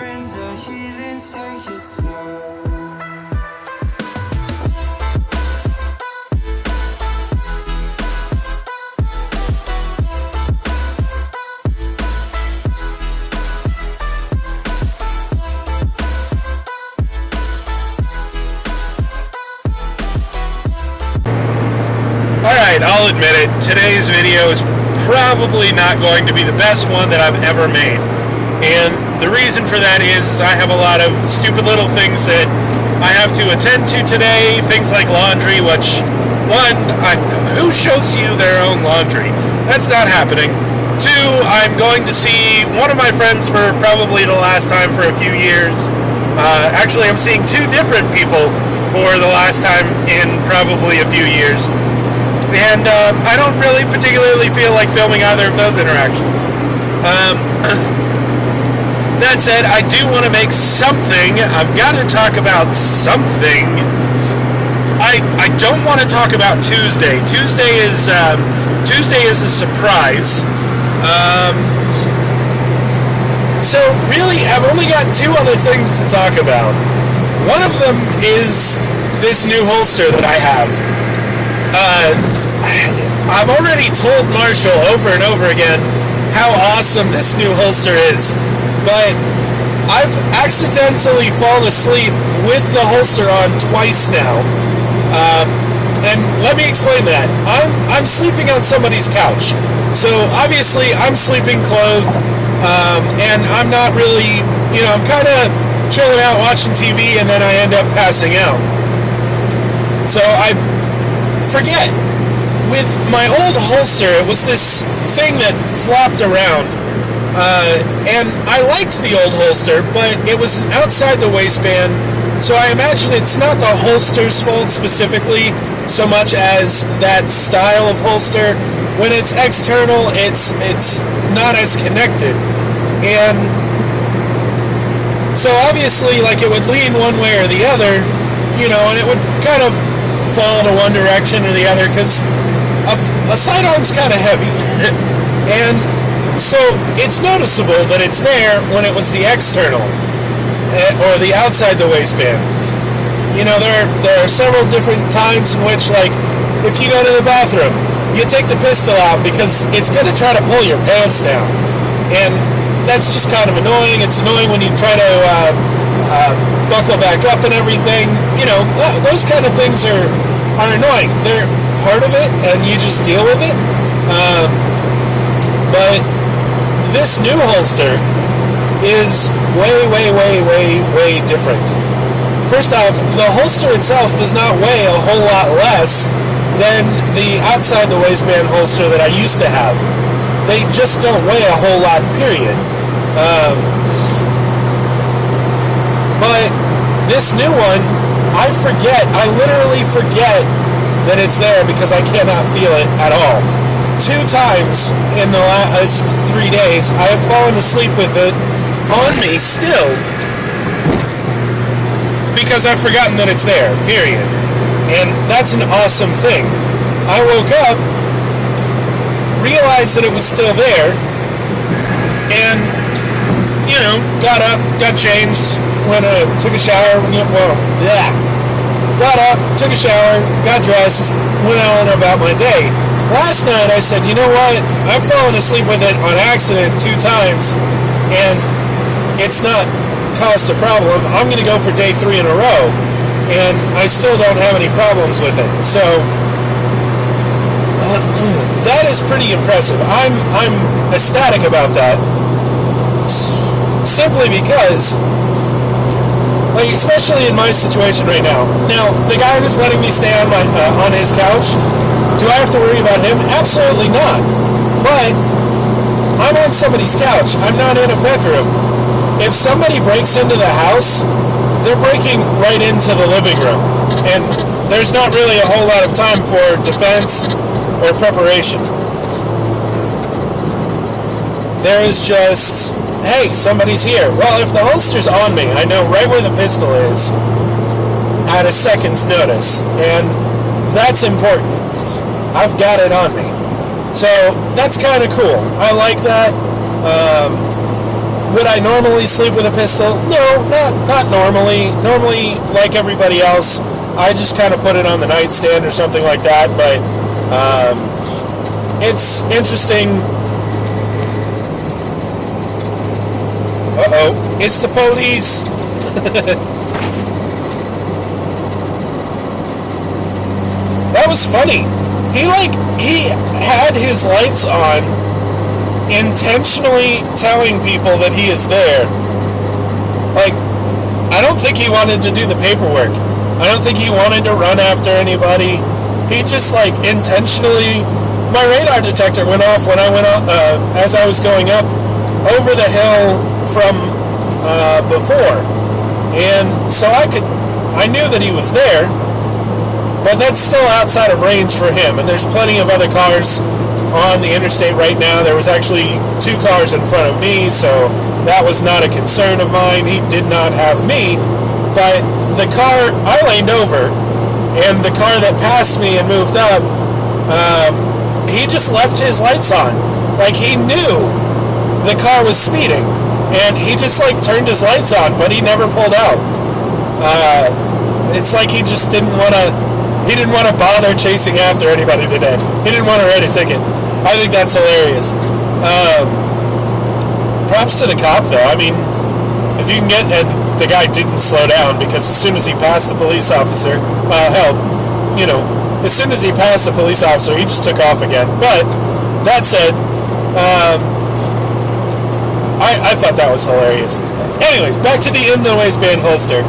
friends are heathens, take it slow. Alright, I'll admit it, today's video is probably not going to be the best one that I've ever made. And the reason for that is I have a lot of stupid little things that I have to attend to today, things like laundry, which, who shows you their own laundry? That's not happening. Two, I'm going to see one of my friends for probably the last time for a few years. Actually, I'm seeing two different people for the last time in probably a few years. And I don't really particularly feel like filming either of those interactions. That said, I do want to make something. I've got to talk about something. I don't want to talk about Tuesday. Tuesday is a surprise. So really, I've only got two other things to talk about. One of them is this new holster that I have. I've already told Marshall over and over again how awesome this new holster is, but I've accidentally fallen asleep with the holster on twice now. And let me explain that. I'm sleeping on somebody's couch, so obviously I'm sleeping clothed, and I'm not really, I'm kind of chilling out watching TV, and then I end up passing out. So I forget. With my old holster, it was this thing that flopped around, and I liked the old holster, but it was outside the waistband, so I imagine it's not the holster's fault specifically, so much as that style of holster. When it's external, it's not as connected, and so obviously, like, it would lean one way or the other, and it would kind of fall to one direction or the other, because a sidearm's kind of heavy, and so it's noticeable that it's there when it was the external, or the outside the waistband. There are several different times in which, like, if you go to the bathroom, you take the pistol out because it's going to try to pull your pants down, and that's just kind of annoying. It's annoying when you try to buckle back up and everything. Those kind of things are annoying. They're part of it, and you just deal with it. But this new holster is way different. First off, the holster itself does not weigh a whole lot less than the outside the waistband holster that I used to have. They just don't weigh a whole lot, period. But this new one, I literally forget that it's there because I cannot feel it at all. 2 times in the last 3 days, I have fallen asleep with it on me still because I've forgotten that it's there, period. And that's an awesome thing. I woke up, realized that it was still there, and, got up, got changed, took a shower, got up, took a shower, got dressed, went on about my day. Last night I said, you know what, I've fallen asleep with it on accident 2 times, and it's not caused a problem. I'm going to go for day 3 in a row, and I still don't have any problems with it. So, that is pretty impressive. I'm ecstatic about that, simply because, like, especially in my situation right now. Now, the guy who's letting me stay on his couch, do I have to worry about him? Absolutely not. But I'm on somebody's couch. I'm not in a bedroom. If somebody breaks into the house, they're breaking right into the living room. And there's not really a whole lot of time for defense or preparation. There is just, hey, somebody's here. Well, if the holster's on me, I know right where the pistol is at a second's notice, and that's important. I've got it on me. So that's kind of cool. I like that. Would I normally sleep with a pistol? No, not normally. Normally, like everybody else, I just kind of put it on the nightstand or something like that. But it's interesting. Uh-oh, it's the police. That was funny. He had his lights on, intentionally telling people that he is there. Like, I don't think he wanted to do the paperwork. I don't think he wanted to run after anybody. He just, like, intentionally... My radar detector went off when I went up, as I was going up over the hill from before. And so I knew that he was there, but that's still outside of range for him. And there's plenty of other cars on the interstate right now. There was actually 2 cars in front of me, so that was not a concern of mine. He did not have me, but the car, I leaned over, and the car that passed me and moved up, he just left his lights on. Like, he knew the car was speeding, and he just, like, turned his lights on, but he never pulled out. It's like he just didn't want to bother chasing after anybody today. He didn't want to write a ticket. I think that's hilarious. Props to the cop, though. I mean, if you can get... And the guy didn't slow down, because as soon as he passed the police officer... as soon as he passed the police officer, he just took off again. But, that said, I thought that was hilarious. Anyways, back to the in-the-waistband holster.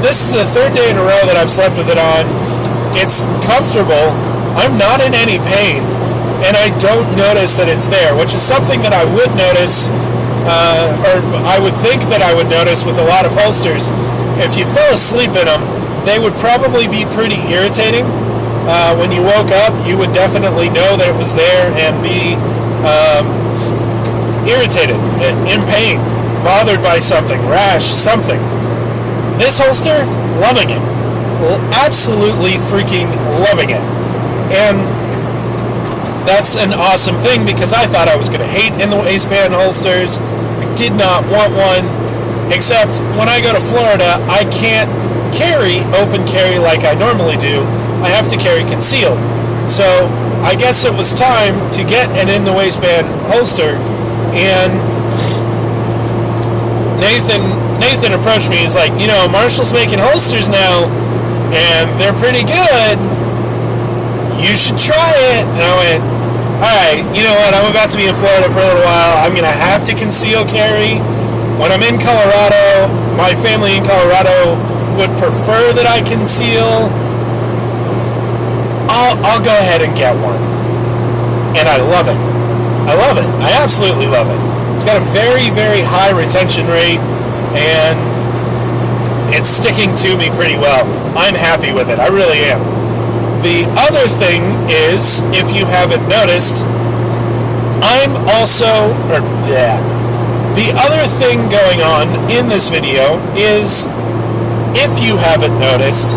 This is the 3rd day in a row that I've slept with it on. It's comfortable. I'm not in any pain, and I don't notice that it's there, which is something that I would notice, or I would think that I would notice with a lot of holsters. If you fell asleep in them, they would probably be pretty irritating. When you woke up, you would definitely know that it was there and be irritated, in pain, bothered by something, rash, something. This holster, loving it. Absolutely freaking loving it. And that's an awesome thing, because I thought I was going to hate in-the-waistband holsters. I did not want one, except when I go to Florida, I can't carry open carry like I normally do. I have to carry concealed. So I guess it was time to get an in-the-waistband holster, and Nathan approached me. He's like, Marshall's making holsters now, and they're pretty good. You should try it. And I went, alright, you know what, I'm about to be in Florida for a little while. I'm going to have to conceal carry. When I'm in Colorado, my family in Colorado would prefer that I conceal. I'll go ahead and get one. And I love it. I love it. I absolutely love it. It's got a very, very high retention rate, and it's sticking to me pretty well. I'm happy with it. I really am. The other thing is, if you haven't noticed, the other thing going on in this video is, if you haven't noticed,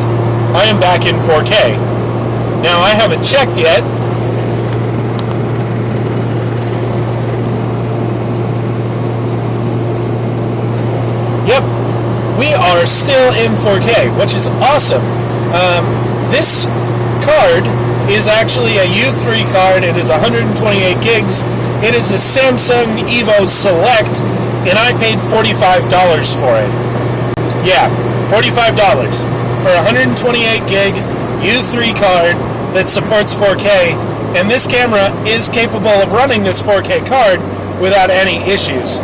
I am back in 4K. Now, I haven't checked yet. Yep, we are still in 4K, which is awesome. This card is actually a U3 card. It is 128 gigs. It is a Samsung Evo Select, and I paid $45 for it. Yeah, $45 for a 128 gig U3 card that supports 4K, and this camera is capable of running this 4K card without any issues.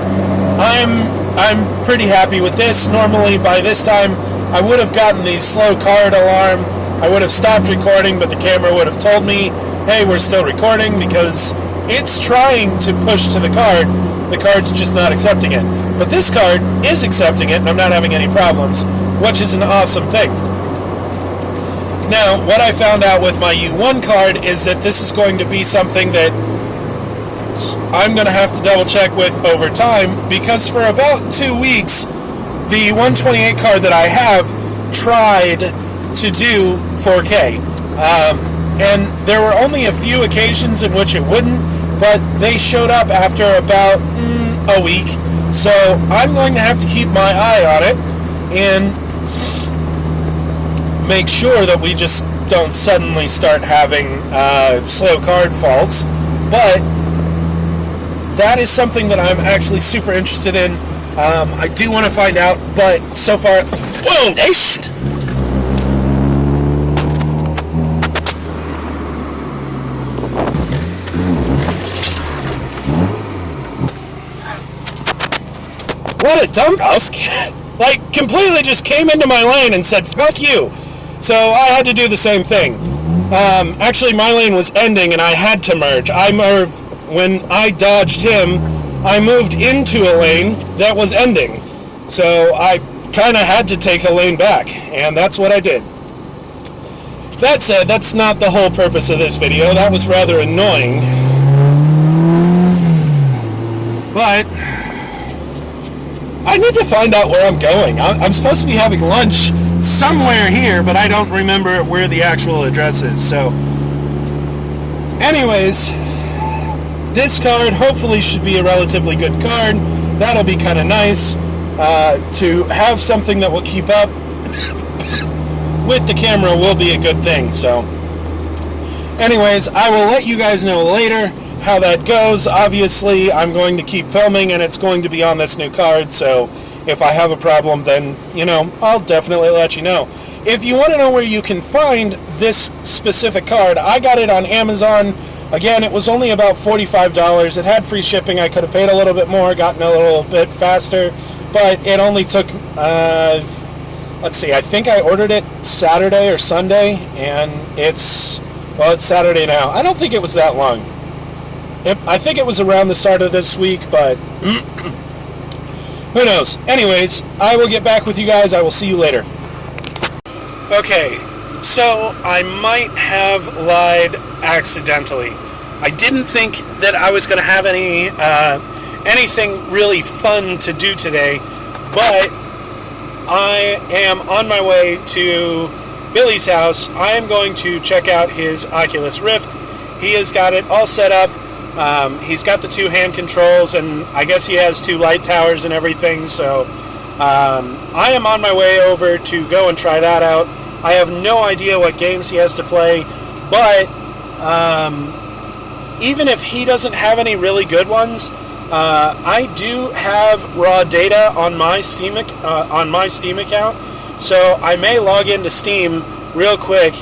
I'm pretty happy with this. Normally, by this time, I would have gotten the slow card alarm. I would have stopped recording, but the camera would have told me, hey, we're still recording, because it's trying to push to the card. The card's just not accepting it. But this card is accepting it, and I'm not having any problems, which is an awesome thing. Now, what I found out with my U1 card is that this is going to be something that I'm going to have to double check with over time, because for about 2 weeks, the 128 card that I have tried to do 4K. And there were only a few occasions in which it wouldn't, but they showed up after about a week. So I'm going to have to keep my eye on it and make sure that we just don't suddenly start having slow card faults. But that is something that I'm actually super interested in. I do want to find out, but so far... Whoa! What a dump! Like, completely just came into my lane and said, fuck you. So I had to do the same thing. Actually, my lane was ending and I had to merge. When I dodged him, I moved into a lane that was ending. So I kind of had to take a lane back, and that's what I did. That said, that's not the whole purpose of this video. That was rather annoying. But I need to find out where I'm going. I'm supposed to be having lunch somewhere here, but I don't remember where the actual address is. So, anyways, this card hopefully should be a relatively good card. That'll be kind of nice to have something that will keep up with the camera will be a good thing. So, anyways, I will let you guys know later how that goes. Obviously, I'm going to keep filming and it's going to be on this new card, so if I have a problem, then, you know, I'll definitely let you know. If you want to know where you can find this specific card, I got it on Amazon. Again, it was only about $45. It had free shipping. I could have paid a little bit more, gotten a little bit faster, but it only took, let's see, I think I ordered it Saturday or Sunday, and it's Saturday now. I don't think it was that long. I think it was around the start of this week, but who knows? Anyways, I will get back with you guys. I will see you later. Okay, so I might have lied accidentally. I didn't think that I was going to have anything really fun to do today, but I am on my way to Billy's house. I am going to check out his Oculus Rift. He has got it all set up. He's got the 2 hand controls, and I guess he has 2 light towers and everything, so I am on my way over to go and try that out. I have no idea what games he has to play, but even if he doesn't have any really good ones, I do have raw data on my Steam account, so I may log into Steam real quick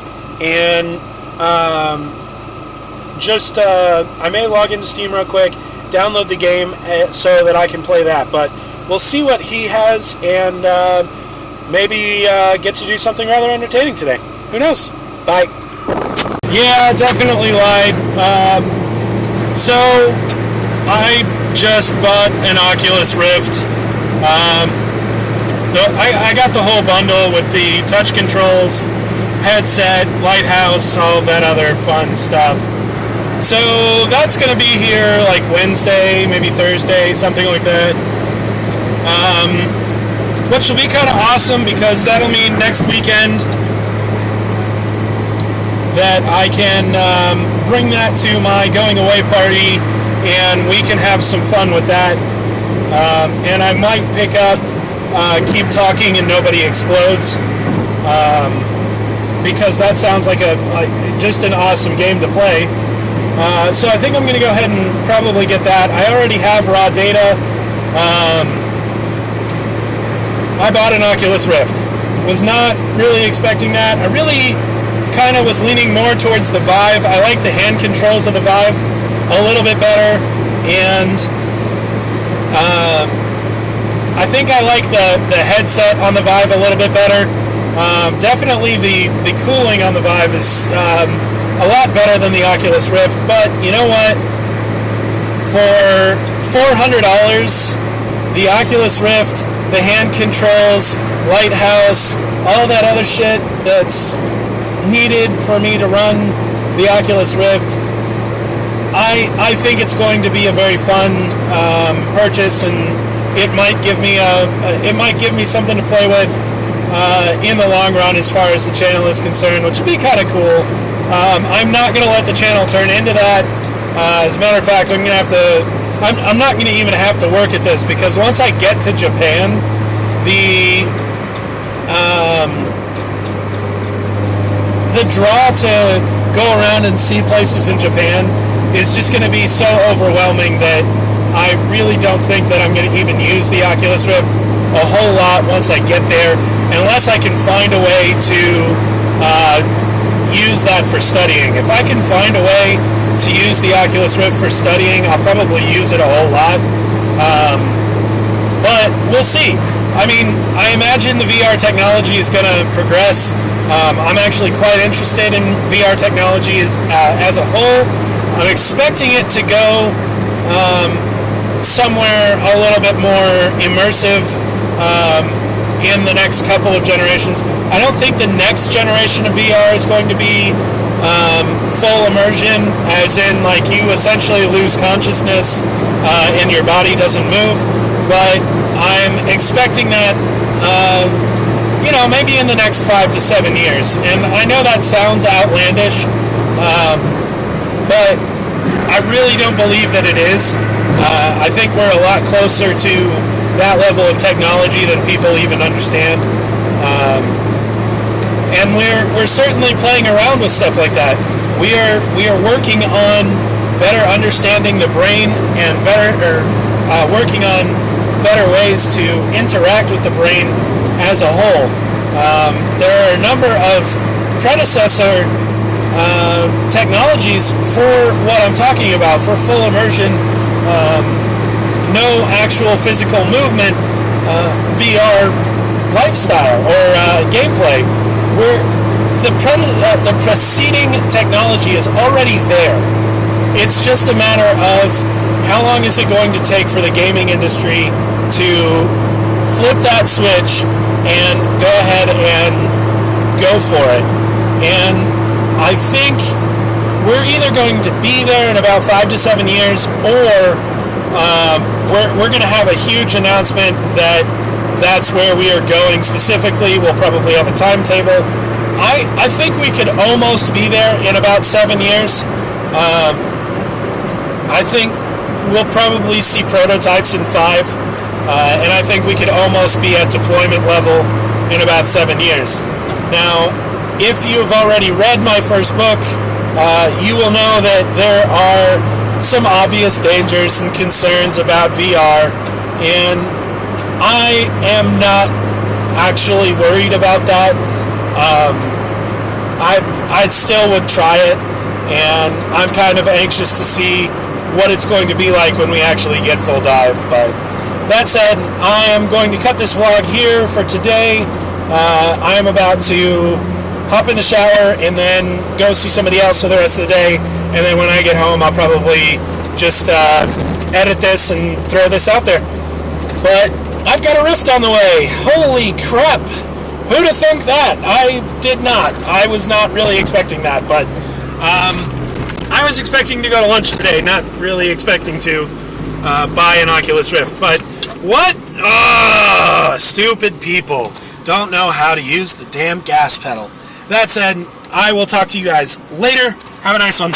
and I may log into Steam real quick, download the game so that I can play that. But we'll see what he has, and maybe get to do something rather entertaining today. Who knows? Bye. Yeah, definitely lied. So I just bought an Oculus Rift. I got the whole bundle with the touch controls, headset, lighthouse, all that other fun stuff. So that's going to be here like Wednesday, maybe Thursday, something like that. Which will be kind of awesome because that'll mean next weekend that I can bring that to my going away party and we can have some fun with that. And I might pick up Keep Talking and Nobody Explodes because that sounds like just an awesome game to play. So I think I'm going to go ahead and probably get that. I already have raw data. I bought an Oculus Rift. Was not really expecting that. I really kind of was leaning more towards the Vive. I like the hand controls of the Vive a little bit better. And I think I like the headset on the Vive a little bit better. Definitely the cooling on the Vive is a lot better than the Oculus Rift, but you know what? For $400, the Oculus Rift, the hand controls, lighthouse, all that other shit that's needed for me to run the Oculus Rift, I think it's going to be a very fun purchase, and it might give me something to play with in the long run as far as the channel is concerned, which would be kind of cool. I'm not going to let the channel turn into that. As a matter of fact, I'm going to have to I'm not going to even have to work at this, because once I get to Japan, the draw to go around and see places in Japan is just going to be so overwhelming that I really don't think that I'm going to even use the Oculus Rift a whole lot once I get there, unless I can find a way to use that for studying. If I can find a way to use the Oculus Rift for studying, I'll probably use it a whole lot. But we'll see. I mean, I imagine the VR technology is going to progress. I'm actually quite interested in VR technology as a whole. I'm expecting it to go somewhere a little bit more immersive in the next couple of generations. I don't think the next generation of VR is going to be full immersion, as in like you essentially lose consciousness and your body doesn't move. But I'm expecting that, maybe in the next 5 to 7 years. And I know that sounds outlandish, but I really don't believe that it is. I think we're a lot closer to that level of technology than people even understand. And we're certainly playing around with stuff like that. We are working on better understanding the brain and working on better ways to interact with the brain as a whole. There are a number of predecessor technologies for what I'm talking about, for full immersion, no actual physical movement, VR lifestyle or gameplay, where the preceding technology is already there. It's just a matter of how long is it going to take for the gaming industry to flip that switch and go ahead and go for it. And I think we're either going to be there in about 5 to 7 years, or we're going to have a huge announcement that that's where we are going specifically. We'll probably have a timetable. I think we could almost be there in about 7 years. I think we'll probably see prototypes in 5, and I think we could almost be at deployment level in about 7 years. Now, if you've already read my first book, you will know that there are some obvious dangers and concerns about VR, and I am not actually worried about that. I still would try it, and I'm kind of anxious to see what it's going to be like when we actually get full dive. But that said, I am going to cut this vlog here for today. I am about to hop in the shower and then go see somebody else for the rest of the day, and then when I get home I'll probably just edit this and throw this out there. But I've got a Rift on the way. Holy crap! Who'd have think that? I did not. I was not really expecting that, but I was expecting to go to lunch today, not really expecting to buy an Oculus Rift. But what? Stupid people don't know how to use the damn gas pedal. That said, I will talk to you guys later. Have a nice one.